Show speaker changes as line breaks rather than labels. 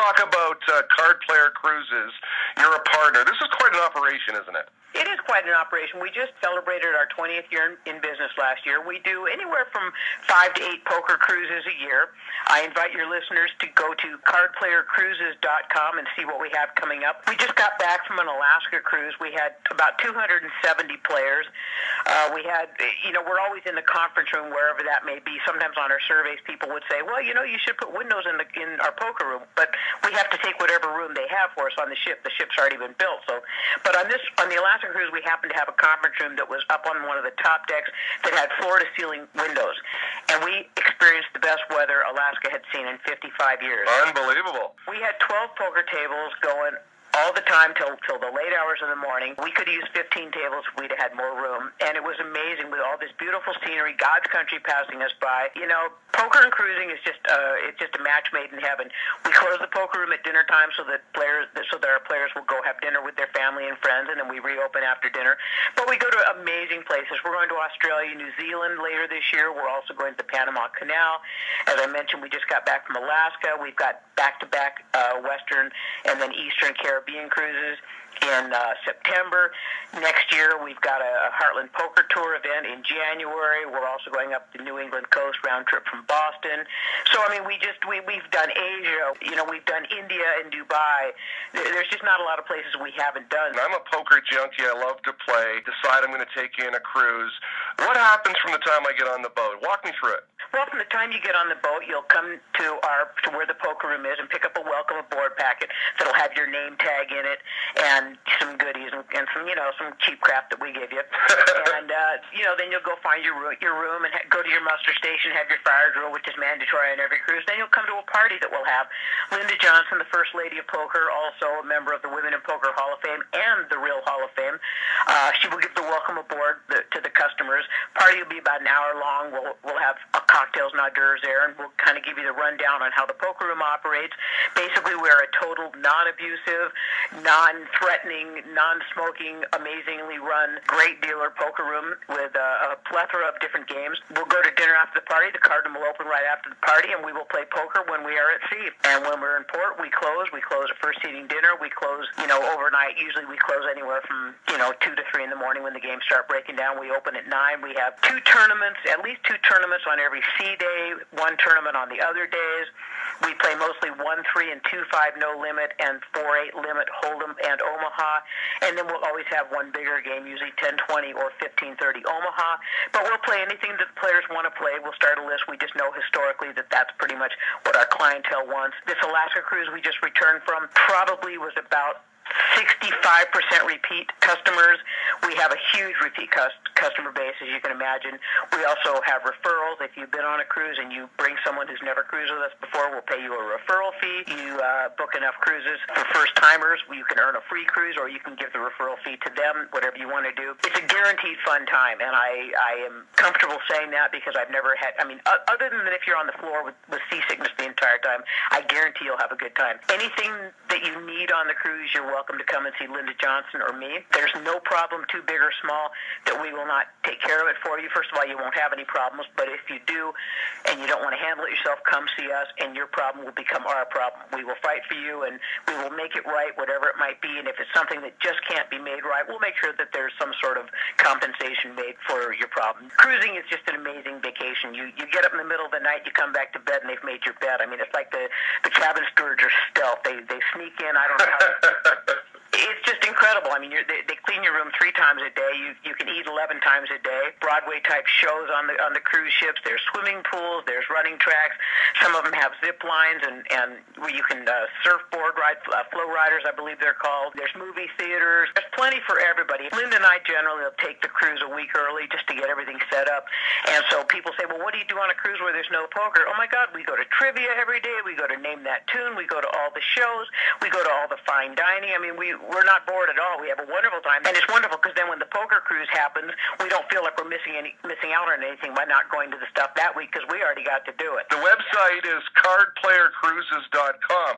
talk about Card Player Cruises. You're a partner. This is quite an operation, isn't it?
It is quite an operation. We just celebrated our 20th year in business last year. We do anywhere from 5 to 8 poker cruises a year. I invite your listeners to go to cardplayercruises.com and see what we have coming up. We just got back from an Alaska cruise. We had about 270 players. We had, we're always in the conference room, wherever that may be. Sometimes on our surveys, people would say, well, you should put windows in our poker room. But we have to take whatever room they have for us on the ship. The ship's already been built. But on the Alaska cruise, we happened to have a conference room that was up on one of the top decks that had floor-to-ceiling windows. And we experienced the best weather Alaska had seen in 55 years.
Unbelievable.
We had 12 poker tables going all the time till the late hours of the morning. We could use 15 tables if we'd had more room. And it was amazing with all this beautiful scenery, God's country passing us by. Poker and cruising is just a match made in heaven. We close the poker room at dinner time so that our players will go have dinner with their family and friends, and then we reopen after dinner. But we go to amazing places. We're going to Australia, New Zealand later this year. We're also going to the Panama Canal. As I mentioned, we just got back from Alaska. We've got back-to-back Western and then Eastern Caribbean cruises in September. Next year, we've got a Heartland Poker Tour event in January. We're also going up the New England coast, round trip from Boston. So, we've done Asia. We've done India and Dubai. There's just not a lot of places we haven't done.
I'm a poker junkie. I love to play. Decide I'm going to take in a cruise. What happens from the time I get on the boat? Walk me through it.
Well, from the time you get on the boat, you'll come to where the poker room is and pick up a welcome aboard packet that'll have your name tag in it and some goodies and some cheap crap that we give you. And then you'll go find your room and go to your muster station, have your fire drill, which is mandatory on every cruise. Then you'll come to a party that we'll have. Linda Johnson, the First Lady of Poker, also a member of the Women in Poker Hall of Fame and the Real Hall of Fame. She will give the welcome aboard to the customers. Party will be about an hour long. We'll have cocktails and hors d'oeuvres there, and we'll kind of give you the rundown on how the poker room operates. Basically, we're a total non-abusive, non-threatening, non-smoking, amazingly run, great dealer poker room with a plethora of different games. We'll go to dinner after the party. The card room will open right after the party, and we will play poker when we are at sea. And when we're in port, we close. We close at first seating dinner. We close, overnight. Usually we close anywhere from, 2 to 3 in the morning when the games start breaking down. We open at 9. We have at least two tournaments on every sea day, one tournament on the other days. We play mostly 1-3 and 2-5 no limit and 4-8 limit Hold'em and Omaha. And then we'll always have one bigger game, usually 10-20 or 15-30 Omaha. But we'll play anything that the players want to play. We'll start a list. We just know historically that that's pretty much what our clientele wants. This Alaska cruise we just returned from probably was about 65% repeat customers. We have a huge repeat customer base, as you can imagine. We also have referrals. If you've been on a cruise and you bring someone who's never cruised with us before, we'll pay you a referral fee. You book enough cruises for first-timers, you can earn a free cruise, or you can give the referral fee to them, whatever you want to do. It's a guaranteed fun time, and I am comfortable saying that because I've never had, other than if you're on the floor with seasickness the entire time, I guarantee you'll have a good time. Anything that you need on the cruise, you're welcome to come and see Linda Johnson or me. There's no problem, too big or small, that we will not take care of it for you. First of all, you won't have any problems, but if you do and you don't want to handle it yourself, come see us, and your problem will become our problem. We will fight for you, and we will make it right, whatever it might be, and if it's something that just can't be made right, we'll make sure that there's some sort of compensation made for your problem. Cruising is just an amazing vacation. You get up in the middle of the night, you come back to bed, and they've made your bed. It's like the cabin stewards are stealth. They sneak in. I don't know how. It's just incredible. They clean your room 3 times a day. You can eat 11 times a day. Broadway-type shows on the cruise ships. There's swimming pools. There's running tracks. Some of them have zip lines and where you can surfboard ride, flow riders, I believe they're called. There's movie theaters. There's plenty for everybody. Linda and I generally will take the cruise a week early just to get everything set up. And so people say, well, what do you do on a cruise where there's no poker? Oh, my God, we go to trivia every day. We go to Name That Tune. We go to all the shows. We go to all the fine dining. We're not bored at all. We have a wonderful time, and it's wonderful because then when the poker cruise happens, we don't feel like we're missing out on anything by not going to the stuff that week because we already got to do it.
The website is cardplayercruises.com.